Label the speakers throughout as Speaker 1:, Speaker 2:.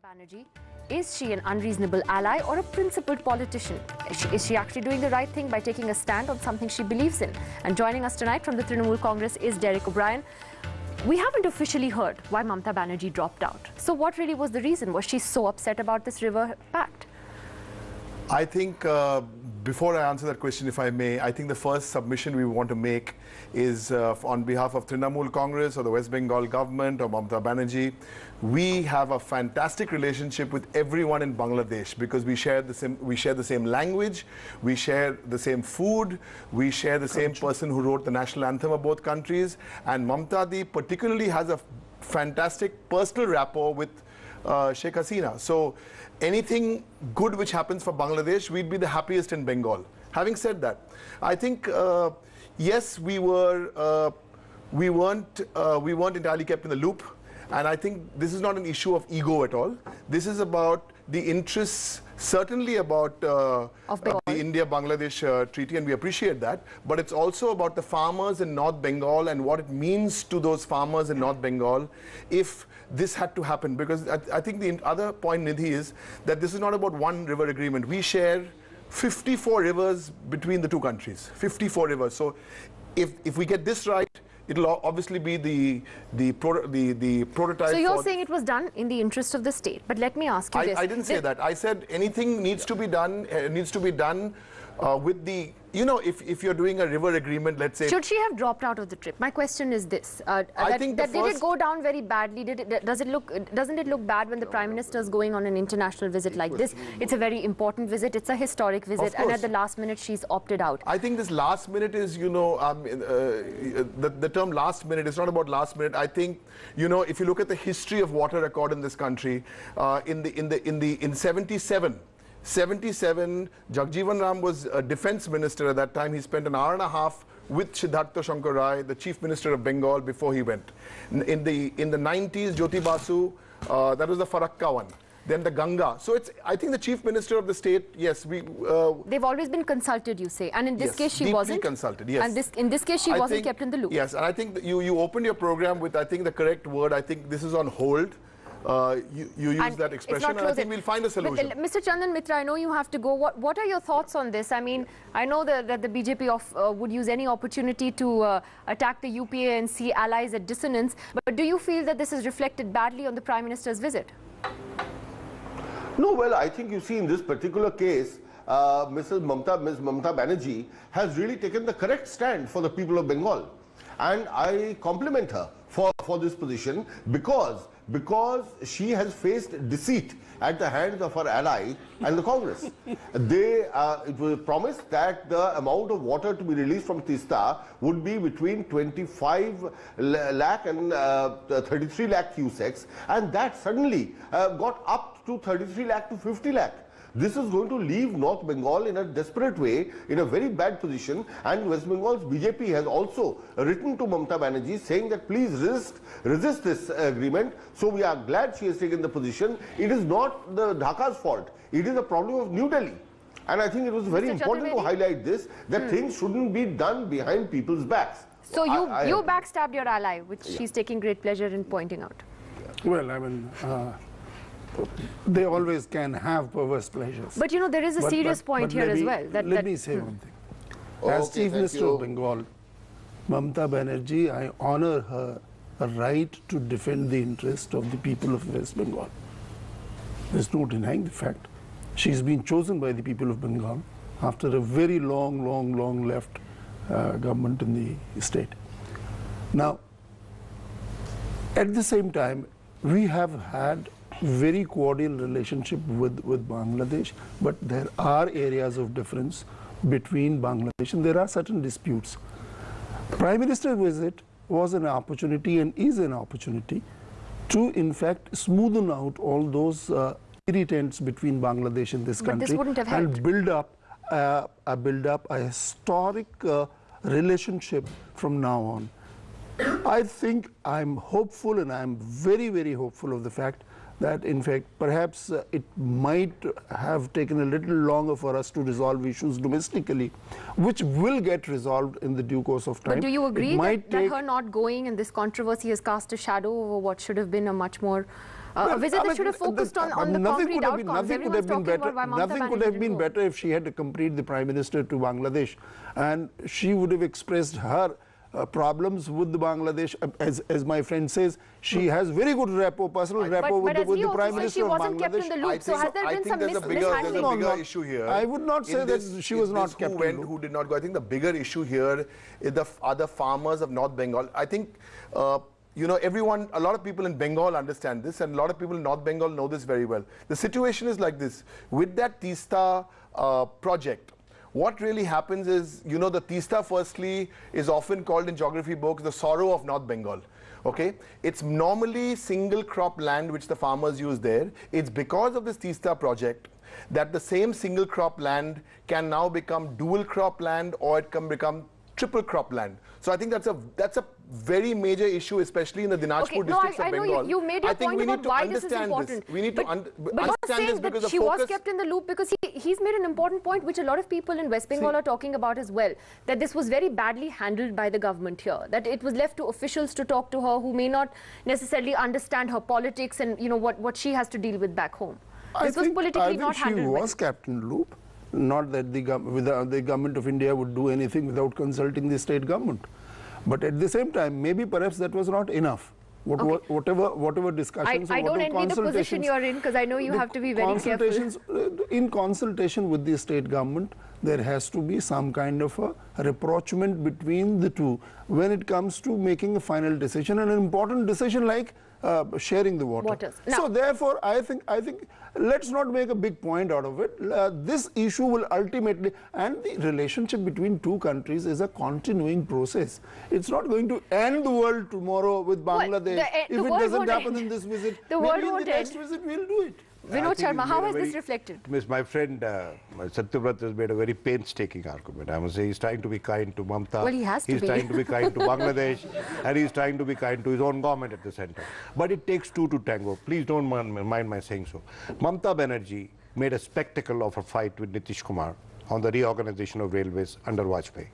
Speaker 1: Banerjee, is she an unreasonable ally or a principled politician? Is she actually doing the right thing by taking a stand on something she believes in? And joining us tonight from the Trinamool Congress is Derek O'Brien. We haven't officially heard why Mamata Banerjee dropped out. So what really was the reason? Was she so upset about this River Pact?
Speaker 2: I think, before I answer that question, if I may, I think the first submission we want to make is on behalf of Trinamool Congress or the West Bengal government or Mamata Banerjee. We have a fantastic relationship with everyone in Bangladesh because we share the same language, we share the same food, we share the same person who wrote the national anthem of both countries, and Mamata Di particularly has a fantastic personal rapport with Sheikh Hasina. So anything good which happens for Bangladesh, we'd be the happiest in Bengal. Having said that, I think yes, we weren't entirely kept in the loop, and I think this is not an issue of ego at all. This is about the interests, certainly about the India-Bangladesh treaty, and we appreciate that, but it's also about the farmers in North Bengal and what it means to those farmers in North Bengal if this had to happen. Because I think the other point, Nidhi, is that this is not about one river agreement. We share 54 rivers between the two countries, 54 rivers. So if we get this right, it'll obviously be the prototype. So
Speaker 1: you're saying it was done in the interest of the state, but let me ask you this.
Speaker 2: I didn't say that. I said anything needs to be done. With the, if you're doing a river agreement, let's say.
Speaker 1: Should she have dropped out of the trip? My question is this: did it go down very badly? Doesn't it look bad when the Prime Minister is going on an international visit like this? It's a very important visit. It's a historic visit, and at the last minute, she's opted out.
Speaker 2: I think this last minute is, the term last minute is not about last minute. I think, if you look at the history of water record in this country, in 77, Jagjeevan Ram was a defense minister at that time. He spent an hour and a half with Siddhartha Shankar Rai, the chief minister of Bengal, before he went. In the 90s, Jyoti Basu, that was the Farakka one. Then the Ganga. So I think the chief minister of the state, yes,
Speaker 1: they've always been consulted, you say, and in this case she wasn't.
Speaker 2: Consulted, yes.
Speaker 1: And in this case she wasn't kept in the loop.
Speaker 2: Yes, and I think you opened your program with, I think, the correct word. I think this is on hold. You use that expression, and I think we'll find a solution.
Speaker 1: But, Mr. Chandan Mitra, I know you have to go. What are your thoughts on this? I mean, I know that the BJP would use any opportunity to attack the UPA and see allies at dissonance, but do you feel that this is reflected badly on the Prime Minister's visit?
Speaker 3: No, well, I think you see in this particular case, Ms. Mamata Banerjee has really taken the correct stand for the people of Bengal. And I compliment her for this position because she has faced deceit at the hands of her ally and the Congress. It was promised that the amount of water to be released from Tista would be between 25 lakh and 33 lakh cusecs, and that suddenly got up to 33 lakh to 50 lakh. This is going to leave North Bengal in a desperate way, in a very bad position, and West Bengal's BJP has also written to Mamata Banerjee saying that please resist this agreement. So we are glad she has taken the position. It is not the Dhaka's fault. It is a problem of New Delhi. And I think it was very important to highlight this, that things shouldn't be done behind people's backs.
Speaker 1: So you backstabbed your ally, which she's taking great pleasure in pointing out.
Speaker 4: Well, I mean, they always can have perverse pleasures.
Speaker 1: But there is a serious point here as well.
Speaker 4: Let me say one thing. As Chief Minister of Bengal, Mamata Banerjee, I honor her right to defend the interest of the people of West Bengal. There's no denying the fact. She's been chosen by the people of Bengal after a very long left government in the state. Now, at the same time, we have had very cordial relationship with Bangladesh, but there are areas of difference between Bangladesh and there are certain disputes. Prime Minister's visit was an opportunity and is an opportunity to in fact smoothen out all those irritants between Bangladesh and this country and build up a historic relationship from now on. I think I'm hopeful, and I'm very hopeful of the fact that in fact perhaps it might have taken a little longer for us to resolve issues domestically, which will get resolved in the due course of time.
Speaker 1: But do you agree that her not going and this controversy has cast a shadow over what should have been a much more A visit that should have focused on the concrete outcomes. Everyone's talking about why Mamata
Speaker 4: nothing could have been better if she had accompanied the Prime Minister to Bangladesh, and she would have expressed her problems with Bangladesh. As my friend says, she has very good personal rapport with the Prime Minister of Bangladesh.
Speaker 1: She wasn't kept in the loop, so has there been some mishandling?
Speaker 2: There's a bigger issue here.
Speaker 4: I would not say that she was not kept in the loop.
Speaker 2: Who did not go? I think the bigger issue here is the other farmers of North Bengal. I think you know, everyone, a lot of people in Bengal understand this, and a lot of people in North Bengal know this very well. The situation is like this. With that Teesta project, what really happens is, you know, the Teesta firstly is often called in geography books the sorrow of North Bengal. Okay, it's normally single crop land which the farmers use there. It's because of this Teesta project that the same single crop land can now become dual crop land, or it can become triple crop land. So I think that's a very major issue, especially in the Dinajpur districts of Bengal.
Speaker 1: I know you made your point about why this is important.
Speaker 2: We need to understand this because
Speaker 1: she was kept in the loop, because he's made an important point which a lot of people in West Bengal are talking about as well, that this was very badly handled by the government here, that it was left to officials to talk to her who may not necessarily understand her politics and, you know, what she has to deal with back home. This was politically not handled well.
Speaker 4: She was kept in the loop. Not that the government of India would do anything without consulting the state government. But at the same time, maybe perhaps that was not enough. Whatever discussions
Speaker 1: I don't envy the position you're in, because I know you have to be very careful.
Speaker 4: In consultation with the state government, there has to be some kind of a rapprochement between the two when it comes to making a final decision, an important decision like sharing the water. So therefore, I think let's not make a big point out of it. This issue will ultimately, and the relationship between two countries is a continuing process. It's not going to end the world tomorrow with Bangladesh. If it doesn't happen in this visit, maybe in the next visit we'll do it.
Speaker 1: Vinod Sharma, how has this reflected?
Speaker 5: Miss, my friend Satyavrat has made a very painstaking argument. I must say he's trying to be kind to Mamta.
Speaker 1: Well, he has to be.
Speaker 5: He's trying to be kind to Bangladesh, and he's trying to be kind to his own government at the center. But it takes two to tango. Please don't mind my saying so. Mamta Banerjee made a spectacle of a fight with Nitish Kumar on the reorganization of railways under Vajpayee.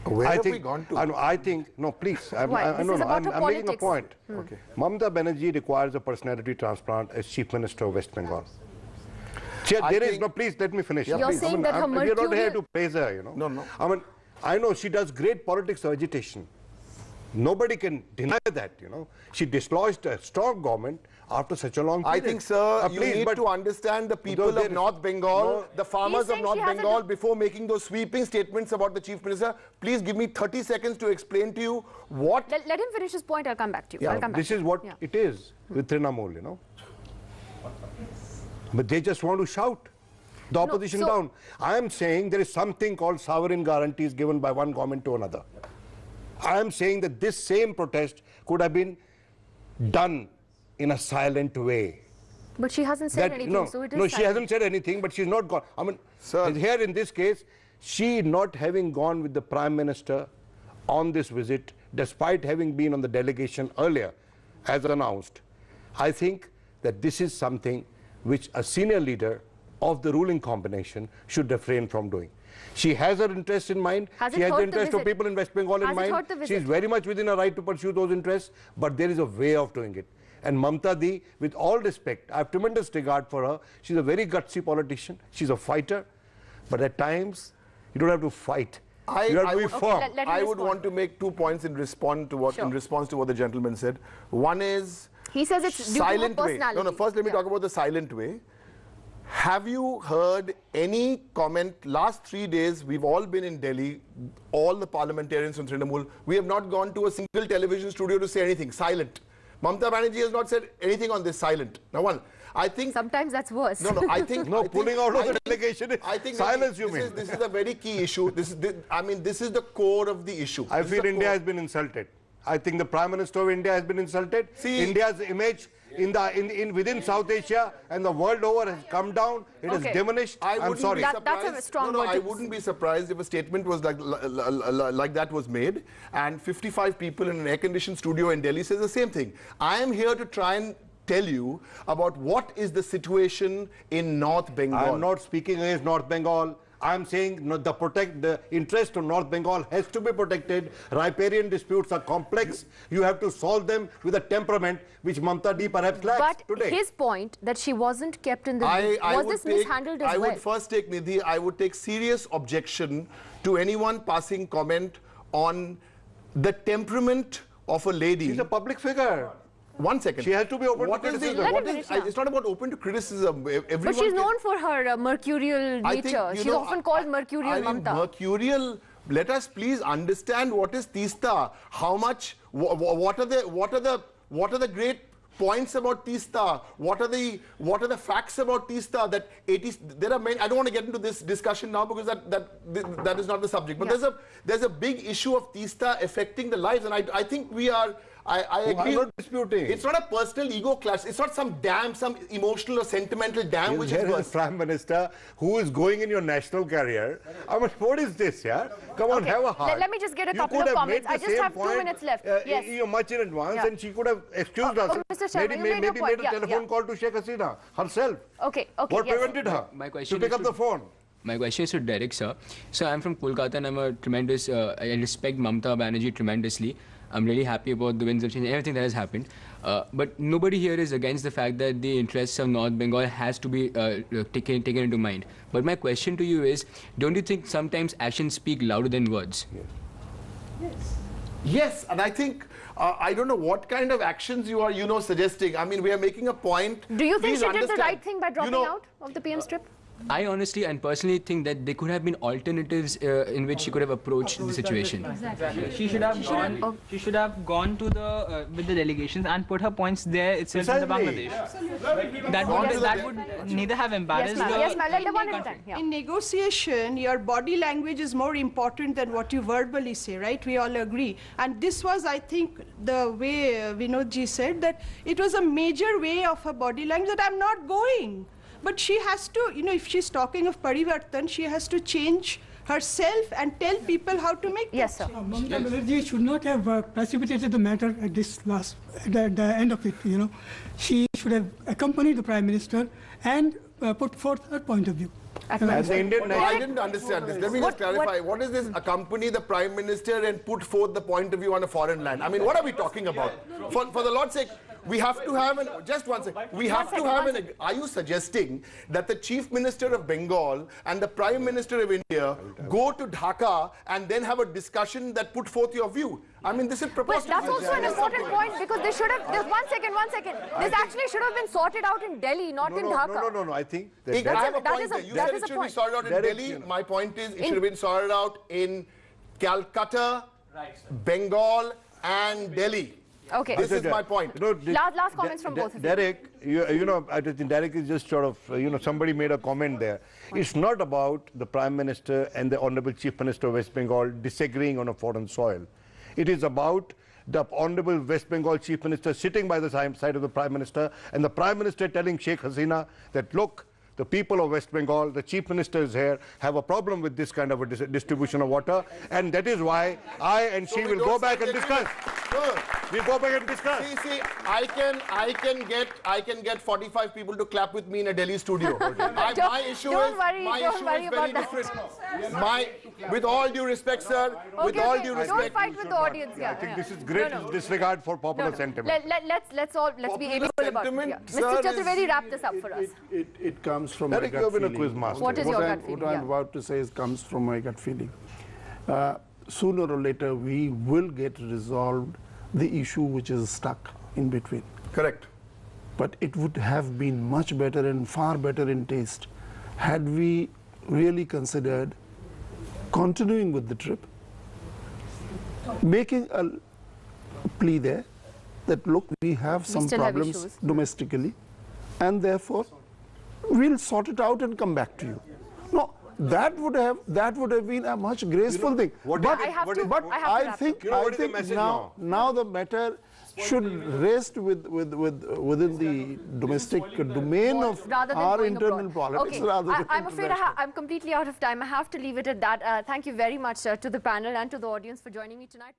Speaker 2: Where have we gone to?
Speaker 5: I think, no, please, I'm making a point. Okay. Mamata Banerjee requires a personality transplant as Chief Minister of West Bengal. Please let me finish.
Speaker 1: You're saying that her
Speaker 5: we're not here to praise her, you know.
Speaker 2: No.
Speaker 5: I mean, I know she does great politics of agitation. Nobody can deny that, you know. She dislodged a strong government after such a long period.
Speaker 2: I think, sir, you need to understand the people of North Bengal, the farmers of North Bengal, before making those sweeping statements about the Chief Minister. Please give me 30 seconds to explain to you what...
Speaker 1: Let him finish his point, I'll come back to you.
Speaker 5: Yeah, this is what it is with Trinamool, you know. But they just want to shout the opposition down. I am saying there is something called sovereign guarantees given by one government to another. I am saying that this same protest could have been done in a silent way.
Speaker 1: But she hasn't said anything, so it is silent.
Speaker 5: She hasn't said anything, but she's not gone. I mean, sir, here in this case, she not having gone with the Prime Minister on this visit, despite having been on the delegation earlier, as announced, I think that this is something which a senior leader of the ruling combination should refrain from doing. She has her interest in mind. She has the interest of people in West Bengal in mind. She is very much within her right to pursue those interests, but there is a way of doing it. And Mamta Di, with all respect, I have tremendous regard for her. She's a very gutsy politician. She's a fighter. But at times, you don't have to fight. You have to be firm.
Speaker 2: I would want to make 2 points in response to what the gentleman said. One is...
Speaker 1: He says it's due to her personality.
Speaker 2: No, first let me talk about the silent way. Have you heard any comment? Last 3 days, we've all been in Delhi, all the parliamentarians from Trinamool. We have not gone to a single television studio to say anything. Silent. Mamata Banerjee has not said anything on this. Silent. Now, one, I think...
Speaker 1: Sometimes that's worse.
Speaker 2: No, I think...
Speaker 5: pulling out of the delegation is silence, you mean.
Speaker 2: This is a very key issue. This is the core of the issue.
Speaker 5: I feel India has been insulted. I think the Prime Minister of India has been insulted. See, India's image within South Asia and the world over has come down. It has diminished. I'm sorry.
Speaker 1: That's a strong word.
Speaker 2: I wouldn't be surprised if a statement was like that was made, and 55 people in an air-conditioned studio in Delhi says the same thing. I am here to try and tell you about what is the situation in North Bengal.
Speaker 5: I'm not speaking against North Bengal. I'm saying no, the interest of North Bengal has to be protected. Riparian disputes are complex. You have to solve them with a temperament which Mamta D perhaps lacks today.
Speaker 1: But his point that she wasn't kept in the loop, was this mishandled as well?
Speaker 2: I would first take, Nidhi, I would take serious objection to anyone passing comment on the temperament of a lady.
Speaker 5: She's a public figure.
Speaker 2: 1 second.
Speaker 5: She has to be open to criticism.
Speaker 2: It's not about open to criticism.
Speaker 1: But she's known for her mercurial nature. She's often called mercurial Mamta.
Speaker 2: Mercurial. Let us please understand what is Teesta. How much? What are the great points about Teesta? What are the facts about Teesta? That there are many. I don't want to get into this discussion now because that is not the subject. But there's a big issue of Teesta affecting the lives, and I think we are. I agree.
Speaker 5: I'm not disputing.
Speaker 2: It's not a personal ego clash. It's not some dam, some emotional or sentimental dam which is
Speaker 5: the Prime Minister who is going in your national career. I mean, what is this, yeah? Come on, have a heart.
Speaker 1: Let me just get a couple of comments. I just have 2 minutes left. Yes.
Speaker 5: You're much in advance, and she could have excused herself.
Speaker 1: Mr. Sharma,
Speaker 5: maybe made a telephone call to Sheikh Hasina herself.
Speaker 1: Okay.
Speaker 5: What prevented her to pick up the phone?
Speaker 6: My question is to Derek, sir. So I'm from Kolkata, and I'm a tremendous, I respect Mamta Banerjee tremendously. I'm really happy about the winds of change and everything that has happened. But nobody here is against the fact that the interests of North Bengal has to be taken into mind. But my question to you is, don't you think sometimes actions speak louder than words?
Speaker 2: Yes, and I think, I don't know what kind of actions you are, suggesting. I mean, we are making a point.
Speaker 1: Do you think she did the right thing by dropping out of the PM strip?
Speaker 6: I honestly and personally think that there could have been alternatives in which she could have approached the situation.
Speaker 7: Exactly. She should have gone. She should have gone to the with the delegations and put her points there itself in the Bangladesh. That would neither have embarrassed
Speaker 8: In negotiation, your body language is more important than what you verbally say, right? We all agree. And this was, I think, the way Vinodji said that it was a major way of her body language that I'm not going. But she has to, if she's talking of parivartan, she has to change herself and tell people how to make
Speaker 1: Yes, sir.
Speaker 9: Mamta Banerjee should not have precipitated the matter at the end of it, She should have accompanied the Prime Minister and put forth her point of view.
Speaker 2: As the Indian, I didn't understand this. Let me just clarify. What is this? Accompany the Prime Minister and put forth the point of view on a foreign land. I mean, what are we talking about? For the Lord's sake, we have to have just 1 second. We have to have are you suggesting that the Chief Minister of Bengal and the Prime Minister of India go to Dhaka and then have a discussion that put forth your view? I mean, this is preposterous.
Speaker 1: But that's also an important point because they should have. One second. This actually should have been sorted out in Delhi, not in Dhaka.
Speaker 5: No. I think
Speaker 1: that
Speaker 2: I have a point there. You said it should be sorted out in Delhi. My point is it should have been sorted out in Calcutta, Bengal, and Delhi.
Speaker 1: Okay.
Speaker 2: This is my point.
Speaker 1: Last comments from both of you.
Speaker 5: Derek, I think Derek is just sort of, somebody made a comment there. It's not about the Prime Minister and the Honorable Chief Minister of West Bengal disagreeing on a foreign soil. It is about the Honorable West Bengal Chief Minister sitting by the side of the Prime Minister and the Prime Minister telling Sheikh Hasina that, look, the people of West Bengal, the Chief Minister is here, have a problem with this kind of a distribution of water, and that is why I and she will go back and discuss. We'll go back and discuss.
Speaker 2: See, I can get 45 people to clap with me in a Delhi studio. My issue is very different. With all due respect, sir, with all due respect.
Speaker 1: Don't fight with the audience.
Speaker 5: I think this is great disregard for popular sentiment.
Speaker 1: Let's be amiable about it. Mr. Chaturvedi, wrap this up for us.
Speaker 4: It comes from
Speaker 5: Derek,
Speaker 4: my gut feeling.
Speaker 5: a quiz master.
Speaker 1: What is your gut feeling?
Speaker 4: What I'm about to say comes from my gut feeling. Sooner or later, we will get resolved the issue which is stuck in between.
Speaker 2: Correct.
Speaker 4: But it would have been much better and far better in taste had we really considered continuing with the trip, making a plea there that, look, we have some problems domestically, and therefore we'll sort it out and come back to you. No, that would have been a much graceful thing.
Speaker 1: But I think
Speaker 4: now the matter should rest within the domestic domain of our internal politics.
Speaker 1: Okay. I'm afraid I'm completely out of time. I have to leave it at that. Thank you very much to the panel and to the audience for joining me tonight.